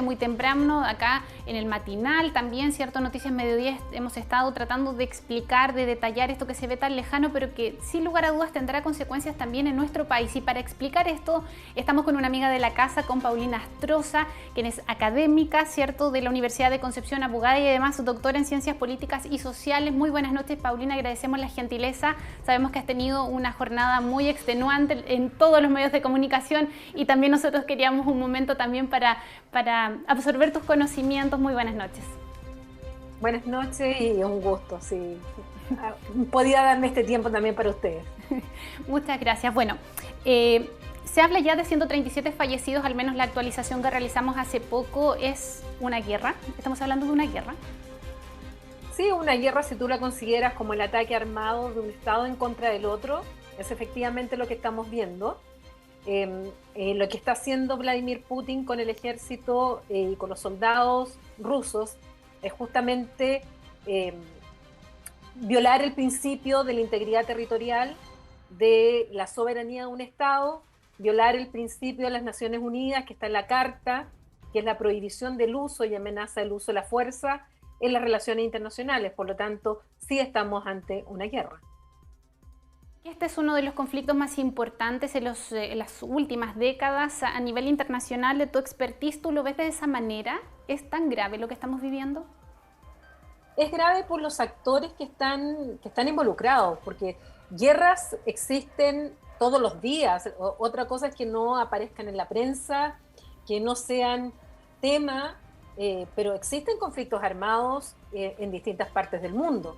muy temprano, acá en el matinal también, ¿cierto? Noticias Mediodía hemos estado tratando de explicar, de detallar esto que se ve tan lejano, pero que sin lugar a dudas tendrá consecuencias también en nuestro país. Y para explicar esto, estamos con una amiga de la casa, con Paulina Astroza, quien es académica, ¿cierto?, de la Universidad de Concepción, abogada y además doctora en Ciencias Políticas y Sociales. Muy buenas noches, Paulina, agradecemos la gentileza. Sabemos que has tenido una jornada muy extenuante en todos los medios de comunicación y también nosotros queríamos un momento también para absorber tus conocimientos. Muy buenas noches. Buenas noches y un gusto, sí. Podía darme este tiempo también para ustedes. Muchas gracias. Bueno, se habla ya de 137 fallecidos, al menos la actualización que realizamos hace poco. ¿Es una guerra? ¿Estamos hablando de una guerra? Sí, una guerra, si tú la consideras como el ataque armado de un Estado en contra del otro, es efectivamente lo que estamos viendo. Lo que está haciendo Vladimir Putin con el ejército y con los soldados rusos es justamente violar el principio de la integridad territorial, de la soberanía de un Estado, violar el principio de las Naciones Unidas que está en la Carta, que es la prohibición del uso y amenaza del uso de la fuerza en las relaciones internacionales. Por lo tanto, sí estamos ante una guerra. Este es uno de los conflictos más importantes en las últimas décadas a nivel internacional. De tu expertise, ¿tú lo ves de esa manera? ¿Es tan grave lo que estamos viviendo? Es grave por los actores que están involucrados, porque guerras existen todos los días. Otra cosa es que no aparezcan en la prensa, que no sean tema, pero existen conflictos armados en distintas partes del mundo.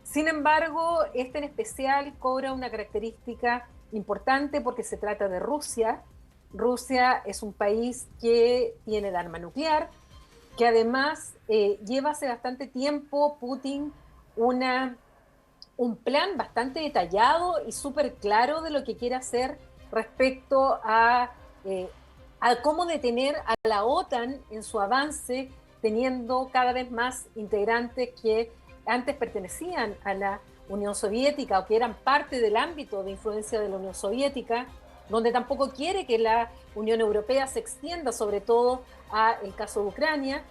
Sin embargo, este en especial cobra una característica importante porque se trata de Rusia. Rusia es un país que tiene el arma nuclear, que además lleva hace bastante tiempo Putin un plan bastante detallado y súper claro de lo que quiere hacer respecto a cómo detener a la OTAN en su avance, teniendo cada vez más integrantes que antes pertenecían a la Unión Soviética o que eran parte del ámbito de influencia de la Unión Soviética, donde tampoco quiere que la Unión Europea se extienda sobre todo al caso de Ucrania.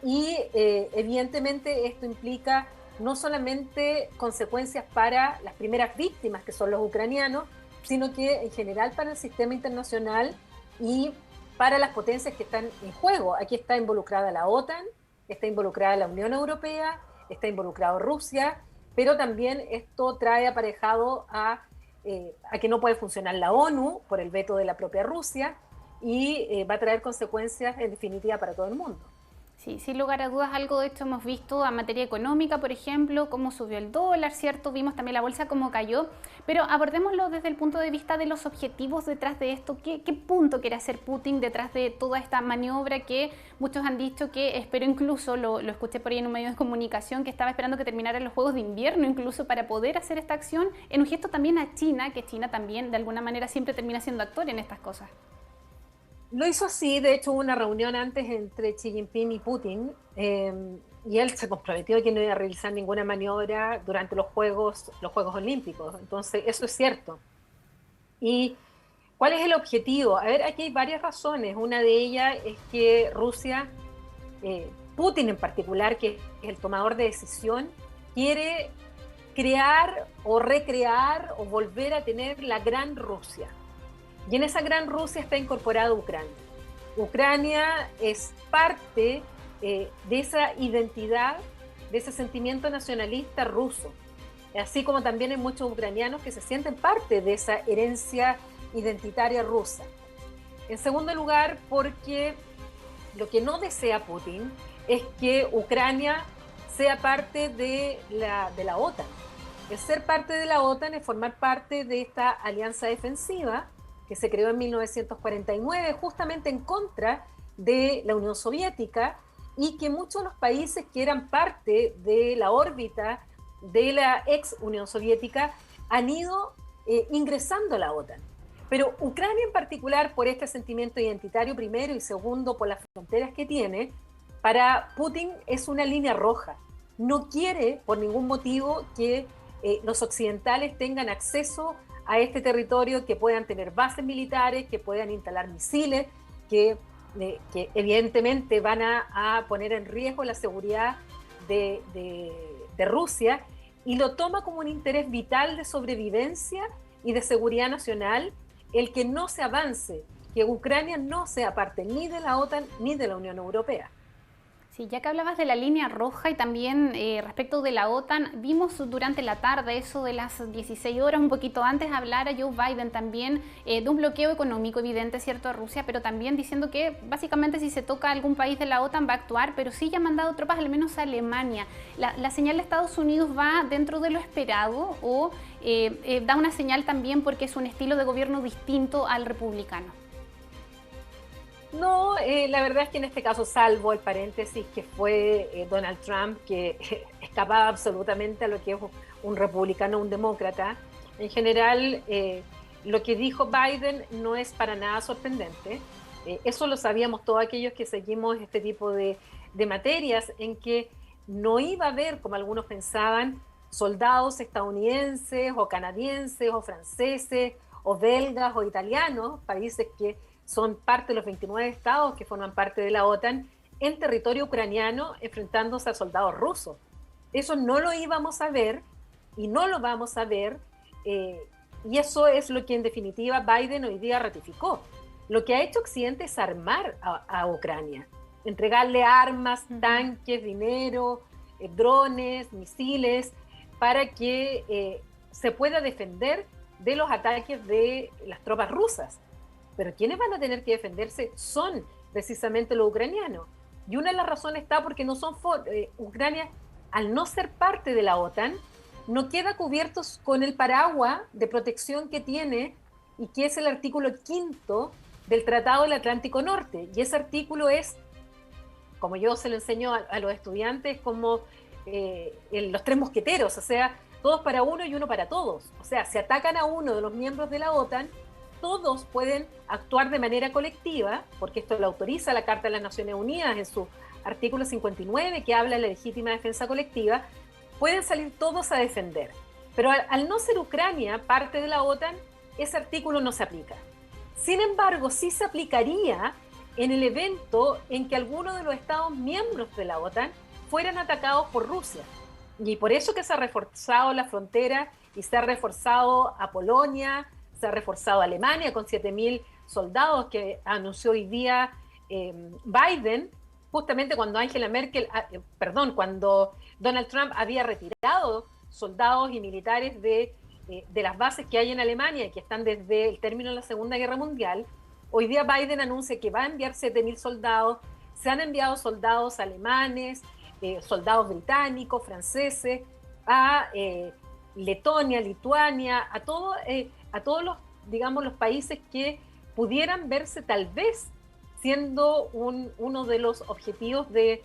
Y evidentemente esto implica no solamente consecuencias para las primeras víctimas, que son los ucranianos, sino que en general para el sistema internacional y para las potencias que están en juego. Aquí está involucrada la OTAN, está involucrada la Unión Europea, está involucrado Rusia, pero también esto trae aparejado a que no puede funcionar la ONU por el veto de la propia Rusia y va a traer consecuencias en definitiva para todo el mundo. Sí, sin lugar a dudas, algo de esto hemos visto a materia económica, por ejemplo, cómo subió el dólar, ¿cierto? Vimos también la bolsa cómo cayó, pero abordémoslo desde el punto de vista de los objetivos detrás de esto. ¿Qué punto quiere hacer Putin detrás de toda esta maniobra que muchos han dicho que esperó, incluso lo escuché por ahí en un medio de comunicación, que estaba esperando que terminaran los Juegos de Invierno incluso para poder hacer esta acción, en un gesto también a China, que China también de alguna manera siempre termina siendo actor en estas cosas? Lo hizo así, de hecho hubo una reunión antes entre Xi Jinping y Putin, y él se comprometió que no iba a realizar ninguna maniobra durante los Juegos Olímpicos. Entonces, eso es cierto. ¿Y cuál es el objetivo? A ver, aquí hay varias razones. Una de ellas es que Rusia, Putin en particular, que es el tomador de decisión, quiere crear o recrear o volver a tener la Gran Rusia. Y en esa Gran Rusia está incorporada Ucrania. Ucrania es parte de esa identidad, de ese sentimiento nacionalista ruso, así como también hay muchos ucranianos que se sienten parte de esa herencia identitaria rusa. En segundo lugar, porque lo que no desea Putin es que Ucrania sea parte de la OTAN. El ser parte de la OTAN es formar parte de esta alianza defensiva que se creó en 1949 justamente en contra de la Unión Soviética, y que muchos de los países que eran parte de la órbita de la ex Unión Soviética han ido ingresando a la OTAN. Pero Ucrania en particular, por este sentimiento identitario primero y segundo por las fronteras que tiene, para Putin es una línea roja. No quiere por ningún motivo que los occidentales tengan acceso a este territorio, que puedan tener bases militares, que puedan instalar misiles, que que evidentemente van a poner en riesgo la seguridad de Rusia, y lo toma como un interés vital de sobrevivencia y de seguridad nacional el que no se avance, que Ucrania no sea parte ni de la OTAN ni de la Unión Europea. Sí, ya que hablabas de la línea roja y también respecto de la OTAN, vimos durante la tarde, eso de las 16 horas, un poquito antes, hablar a Joe Biden también de un bloqueo económico evidente, cierto, a Rusia, pero también diciendo que básicamente si se toca a algún país de la OTAN va a actuar, pero sí ya ha mandado tropas al menos a Alemania. ¿La señal de Estados Unidos va dentro de lo esperado o da una señal también porque es un estilo de gobierno distinto al republicano? No, la verdad es que en este caso, salvo el paréntesis que fue Donald Trump, que escapaba absolutamente a lo que es un republicano o un demócrata, en general lo que dijo Biden no es para nada sorprendente. Eso lo sabíamos todos aquellos que seguimos este tipo de materias, en que no iba a haber, como algunos pensaban, soldados estadounidenses o canadienses o franceses o belgas o italianos, países que son parte de los 29 estados que forman parte de la OTAN, en territorio ucraniano enfrentándose a soldados rusos. Eso no lo íbamos a ver y no lo vamos a ver, y eso es lo que en definitiva Biden hoy día ratificó. Lo que ha hecho Occidente es armar a Ucrania, entregarle armas, tanques, dinero, drones, misiles, para que se pueda defender de los ataques de las tropas rusas. Pero quienes van a tener que defenderse son precisamente los ucranianos. Y una de las razones está porque no son Ucrania, al no ser parte de la OTAN, no queda cubiertos con el paraguas de protección que tiene y que es el artículo 5 del Tratado del Atlántico Norte. Y ese artículo es, como yo se lo enseño a los estudiantes, como los tres mosqueteros, o sea, todos para uno y uno para todos. O sea, si atacan a uno de los miembros de la OTAN, todos pueden actuar de manera colectiva, porque esto lo autoriza la Carta de las Naciones Unidas en su artículo 59, que habla de la legítima defensa colectiva, pueden salir todos a defender. Pero al no ser Ucrania parte de la OTAN, ese artículo no se aplica. Sin embargo, sí se aplicaría en el evento en que alguno de los Estados miembros de la OTAN fueran atacados por Rusia. Y por eso que se ha reforzado la frontera y se ha reforzado a Polonia, se ha reforzado a Alemania con 7.000 soldados que anunció hoy día Biden, justamente cuando cuando Donald Trump había retirado soldados y militares de las bases que hay en Alemania y que están desde el término de la Segunda Guerra Mundial. Hoy día Biden anuncia que va a enviar 7.000 soldados, se han enviado soldados alemanes, soldados británicos, franceses, a Letonia, Lituania, a todos los, digamos, los países que pudieran verse tal vez siendo uno de los objetivos de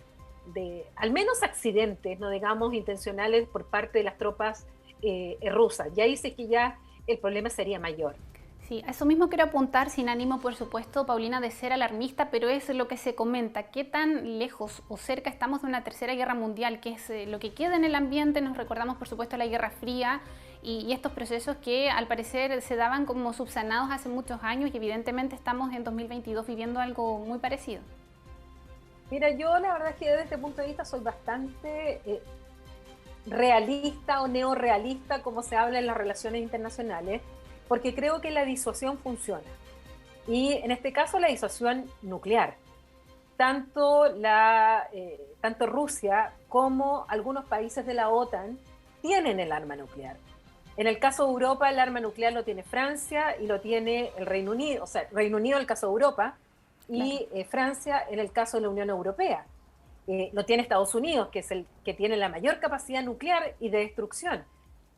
al menos accidentes, no digamos intencionales, por parte de las tropas rusas. Ya dice que ya el problema sería mayor. Sí, a eso mismo quiero apuntar, sin ánimo, por supuesto, Paulina, de ser alarmista, pero es lo que se comenta. ¿Qué tan lejos o cerca estamos de una tercera guerra mundial? ¿Qué es lo que queda en el ambiente? Nos recordamos, por supuesto, la Guerra Fría y estos procesos que, al parecer, se daban como subsanados hace muchos años y, evidentemente, estamos en 2022 viviendo algo muy parecido. Mira, yo la verdad es que desde este punto de vista soy bastante realista o neorrealista, como se habla en las relaciones internacionales, porque creo que la disuasión funciona. Y en este caso la disuasión nuclear. Tanto Rusia como algunos países de la OTAN tienen el arma nuclear. En el caso de Europa, el arma nuclear lo tiene Francia y lo tiene el Reino Unido, o sea, Reino Unido en el caso de Europa y Francia en el caso de la Unión Europea. Lo tiene Estados Unidos, que es el que tiene la mayor capacidad nuclear y de destrucción.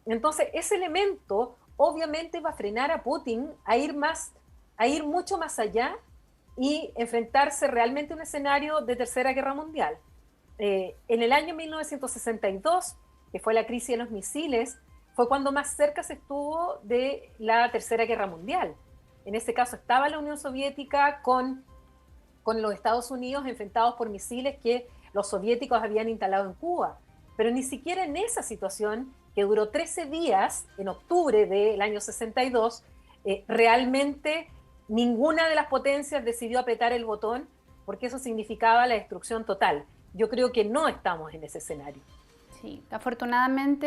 Entonces, ese elemento obviamente va a frenar a Putin a ir mucho más allá y enfrentarse realmente a un escenario de tercera guerra mundial. En el año 1962, que fue la crisis de los misiles, fue cuando más cerca se estuvo de la tercera guerra mundial. En ese caso estaba la Unión Soviética con los Estados Unidos enfrentados por misiles que los soviéticos habían instalado en Cuba. Pero ni siquiera en esa situación, que duró 13 días, en octubre del año 62, realmente ninguna de las potencias decidió apretar el botón porque eso significaba la destrucción total. Yo creo que no estamos en ese escenario. Sí, afortunadamente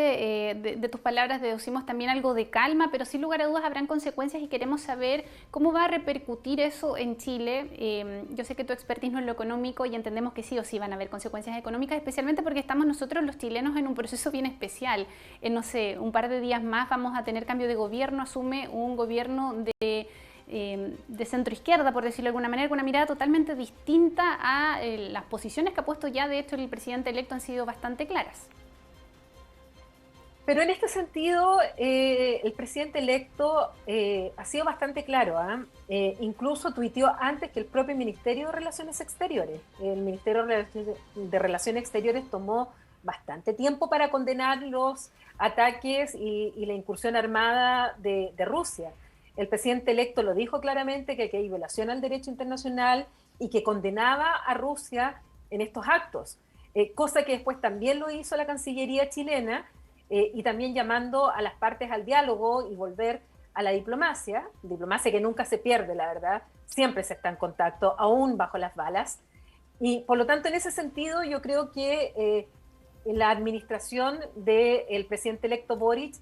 de tus palabras deducimos también algo de calma, pero sin lugar a dudas habrán consecuencias y queremos saber cómo va a repercutir eso en Chile. Yo sé que tu expertise no es lo económico y entendemos que sí o sí van a haber consecuencias económicas, especialmente porque estamos nosotros los chilenos en un proceso bien especial. En, no sé, un par de días más vamos a tener cambio de gobierno, asume un gobierno de centro izquierda, por decirlo de alguna manera, con una mirada totalmente distinta a las posiciones que ha puesto ya, de hecho, el presidente electo han sido bastante claras. Pero en este sentido, el presidente electo ha sido bastante claro, incluso tuiteó antes que el propio Ministerio de Relaciones Exteriores. El Ministerio de Relaciones Exteriores tomó bastante tiempo para condenar los ataques y la incursión armada de Rusia. El presidente electo lo dijo claramente, que hay violación al derecho internacional y que condenaba a Rusia en estos actos, cosa que después también lo hizo la Cancillería chilena, y también llamando a las partes al diálogo y volver a la diplomacia que nunca se pierde, la verdad, siempre se está en contacto, aún bajo las balas. Y por lo tanto, en ese sentido, yo creo que la administración del presidente electo Boric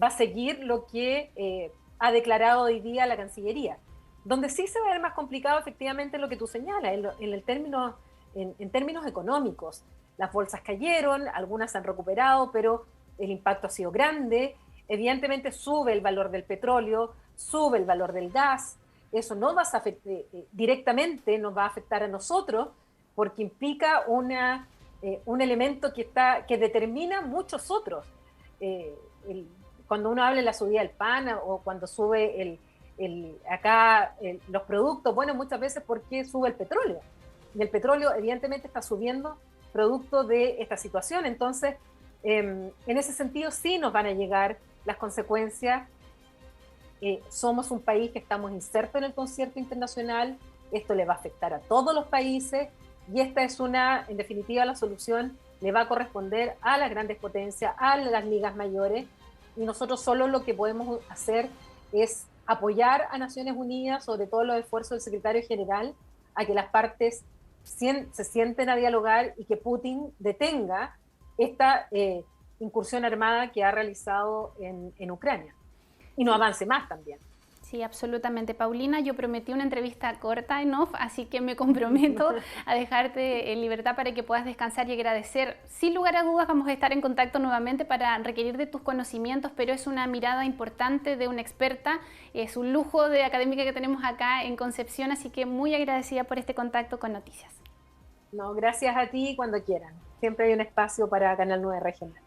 va a seguir lo que ha declarado hoy día la Cancillería. Donde sí se va a ver más complicado, efectivamente, lo que tú señalas, en términos económicos. Las bolsas cayeron, algunas se han recuperado, pero el impacto ha sido grande. Evidentemente sube el valor del petróleo, sube el valor del gas. Eso no va a afectar, directamente nos va a afectar a nosotros, porque implica un elemento que determina muchos otros. Cuando uno habla de la subida del pan o cuando sube los productos, bueno, muchas veces porque sube el petróleo. Y el petróleo evidentemente está subiendo producto de esta situación. Entonces, en ese sentido sí nos van a llegar las consecuencias. Somos un país que estamos insertos en el concierto internacional, esto le va a afectar a todos los países y esta es en definitiva la solución le va a corresponder a las grandes potencias, a las ligas mayores, y nosotros solo lo que podemos hacer es apoyar a Naciones Unidas, sobre todo los esfuerzos del secretario general, a que las partes se sienten a dialogar y que Putin detenga esta incursión armada que ha realizado en Ucrania y no avance más también. Sí, absolutamente. Paulina, yo prometí una entrevista corta en off, así que me comprometo a dejarte en libertad para que puedas descansar y agradecer. Sin lugar a dudas vamos a estar en contacto nuevamente para requerir de tus conocimientos, pero es una mirada importante de una experta, es un lujo de académica que tenemos acá en Concepción, así que muy agradecida por este contacto con Noticias. No, gracias a ti cuando quieran. Siempre hay un espacio para Canal 9 Regional.